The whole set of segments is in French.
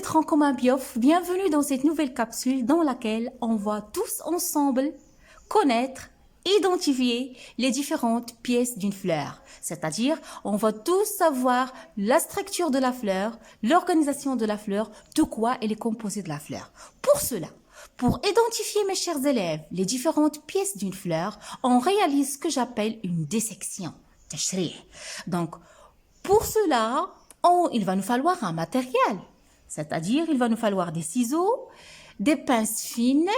comme un biof, bienvenue dans cette nouvelle capsule dans laquelle on va tous ensemble connaître, identifier les différentes pièces d'une fleur. C'est-à-dire, on va tous savoir la structure de la fleur, l'organisation de la fleur, de quoi elle est composée de la fleur. Pour cela, pour identifier, mes chers élèves, les différentes pièces d'une fleur, on réalise ce que j'appelle une dissection. Donc, pour cela, il va nous falloir un matériel. C'est-à-dire, il va nous falloir des ciseaux, des pinces fines,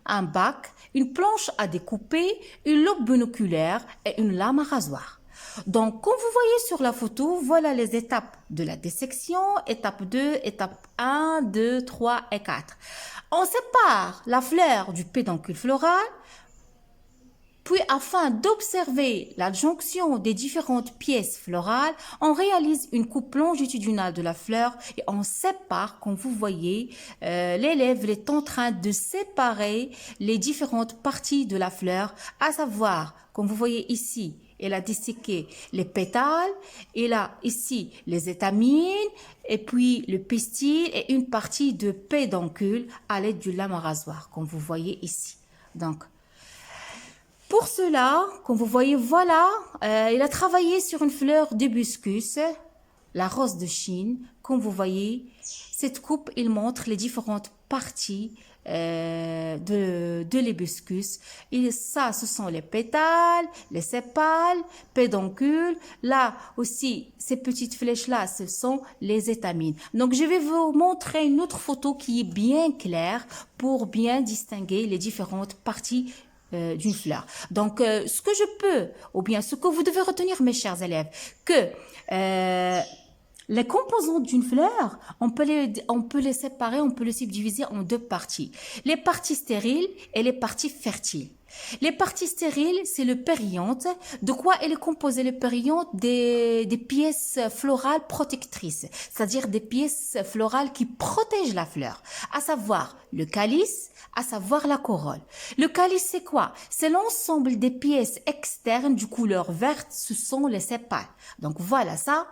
un bac, une planche à découper, une loupe binoculaire et une lame à rasoir. Donc, comme vous voyez sur la photo, voilà les étapes de la dissection, étape 2, étape 1, 2, 3 et 4. On sépare la fleur du pédoncule floral, puis afin d'observer la jonction des différentes pièces florales, on réalise une coupe longitudinale de la fleur et on sépare, comme vous voyez, l'élève est en train de séparer les différentes parties de la fleur, à savoir, comme vous voyez ici, elle a disséqué les pétales, elle a ici les étamines, et puis le pistil et une partie de pédoncule à l'aide du lame à rasoir, comme vous voyez ici. Donc, pour cela, comme vous voyez, voilà, il a travaillé sur une fleur d'hibiscus, la rose de Chine. Comme vous voyez, cette coupe, il montre les différentes parties de l'hibiscus. Et ça, ce sont les pétales, les sépales, pédoncules. Là aussi, ces petites flèches-là, ce sont les étamines. Donc, je vais vous montrer une autre photo qui est bien claire pour bien distinguer les différentes parties d'une fleur. Donc, ce que je peux, ou bien ce que vous devez retenir, mes chers élèves, que les composantes d'une fleur, on peut les séparer, on peut les subdiviser en deux parties. Les parties stériles et les parties fertiles. Les parties stériles, c'est le périanthe. De quoi elle est composée, le périanthe? Des pièces florales protectrices, c'est-à-dire des pièces florales qui protègent la fleur, à savoir le calice, à savoir la corolle. Le calice, c'est quoi? C'est l'ensemble des pièces externes du couleur verte, ce sont les sépales. Donc voilà, ça,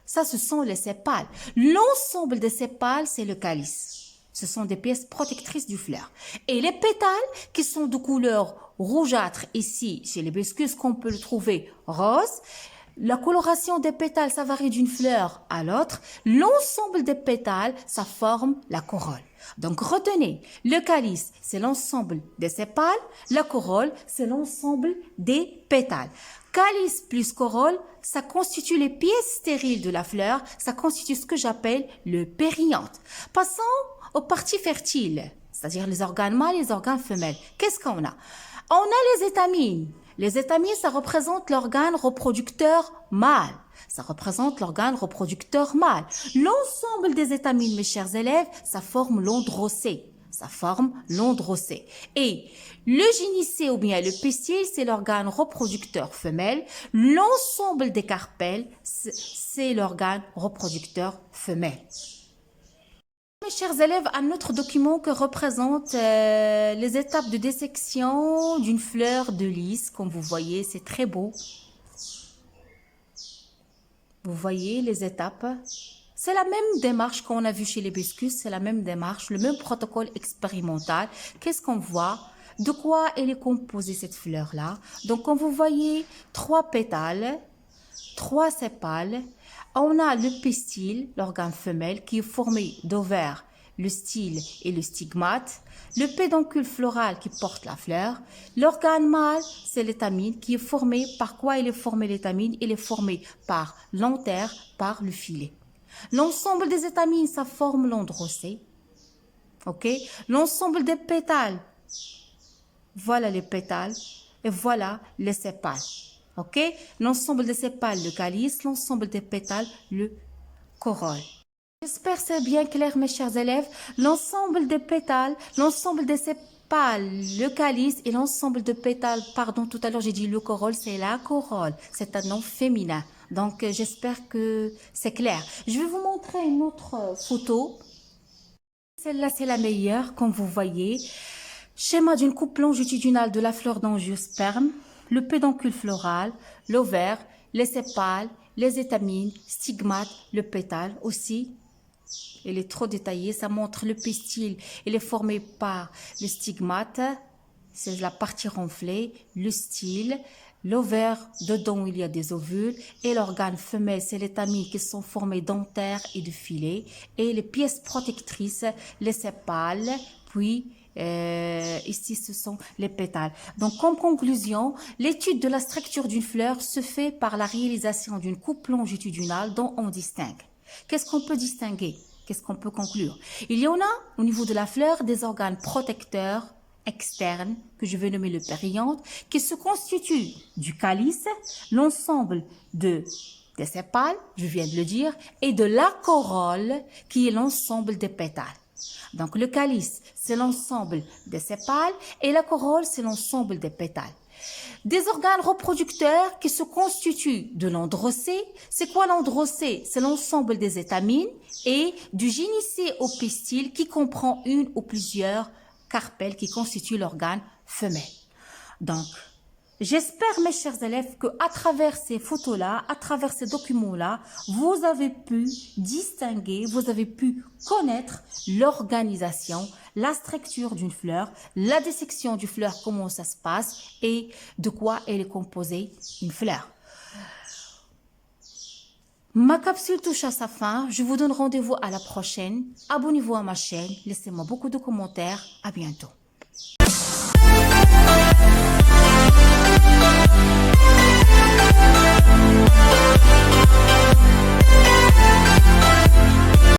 ce sont les sépales. L'ensemble des sépales, c'est le calice. Ce sont des pièces protectrices du fleur. Et les pétales, qui sont de couleur rougeâtre ici, chez l'hibiscus, qu'on peut le trouver rose. La coloration des pétales, ça varie d'une fleur à l'autre. L'ensemble des pétales, ça forme la corolle. Donc, retenez, le calice, c'est l'ensemble des sépales. La corolle, c'est l'ensemble des pétales. Calice plus corolle, ça constitue les pièces stériles de la fleur. Ça constitue ce que j'appelle le périanthe. Passons aux parties fertiles, c'est-à-dire les organes mâles et les organes femelles. Qu'est-ce qu'on a? On a les étamines. Les étamines, ça représente l'organe reproducteur mâle. Ça représente l'organe reproducteur mâle. L'ensemble des étamines, mes chers élèves, ça forme l'androcée. Ça forme l'androcée. Et le gynécée ou bien le pistil, c'est l'organe reproducteur femelle. L'ensemble des carpelles, c'est l'organe reproducteur femelle. Mes chers élèves, un autre document que représente les étapes de dissection d'une fleur de lys. Comme vous voyez, c'est très beau. Vous voyez les étapes. C'est la même démarche qu'on a vue chez l'hibiscus, c'est la même démarche, le même protocole expérimental. Qu'est-ce qu'on voit? De quoi elle est composée cette fleur-là? Donc, comme vous voyez, 3 pétales, 3 sépales. On a le pistil, l'organe femelle, qui est formé d'ovaires, le style et le stigmate. Le pédoncule floral qui porte la fleur. L'organe mâle, c'est l'étamine qui est formé. Par quoi il est formé l'étamine? Il est formé par l'antère, par le filet. L'ensemble des étamines, ça forme l'androcée. Ok? L'ensemble des pétales, voilà les pétales et voilà les sépales. Ok? L'ensemble des sépales, le calice, l'ensemble des pétales, le corolle. J'espère que c'est bien clair, mes chers élèves. L'ensemble des pétales, l'ensemble des sépales, le calice et l'ensemble de pétales, pardon, tout à l'heure j'ai dit le corolle, c'est la corolle. C'est un nom féminin. Donc, j'espère que c'est clair. Je vais vous montrer une autre photo. Celle-là, c'est la meilleure, comme vous voyez. Schéma d'une coupe longitudinale de la fleur d'angiosperme, le pédoncule floral, l'ovaire, les sépales, les étamines, stigmates, le pétale aussi. Elle est trop détaillée. Ça montre le pistil. Il est formé par le stigmate, c'est la partie renflée, le style, l'ovaire, dedans il y a des ovules, et l'organe femelle, c'est les tamines qui sont formées d'anthères et de filets, et les pièces protectrices, les sépales, puis ici ce sont les pétales. Donc comme conclusion, l'étude de la structure d'une fleur se fait par la réalisation d'une coupe longitudinale dont on distingue. Qu'est-ce qu'on peut distinguer? Qu'est-ce qu'on peut conclure? Il y en a au niveau de la fleur des organes protecteurs externes, que je vais nommer le périanthe, qui se constituent du calice, l'ensemble des sépales, je viens de le dire, et de la corolle, qui est l'ensemble des pétales. Donc le calice, c'est l'ensemble des sépales, et la corolle, c'est l'ensemble des pétales. Des organes reproducteurs qui se constituent de l'androcée. C'est quoi l'androcée? C'est l'ensemble des étamines et du gynécée au pistil qui comprend une ou plusieurs carpelles qui constituent l'organe femelle. Donc, j'espère, mes chers élèves, que à travers ces photos-là, à travers ces documents-là, vous avez pu distinguer, vous avez pu connaître l'organisation, la structure d'une fleur, la dissection du fleur, comment ça se passe et de quoi elle est composée, une fleur. Ma capsule touche à sa fin. Je vous donne rendez-vous à la prochaine. Abonnez-vous à ma chaîne. Laissez-moi beaucoup de commentaires. À bientôt.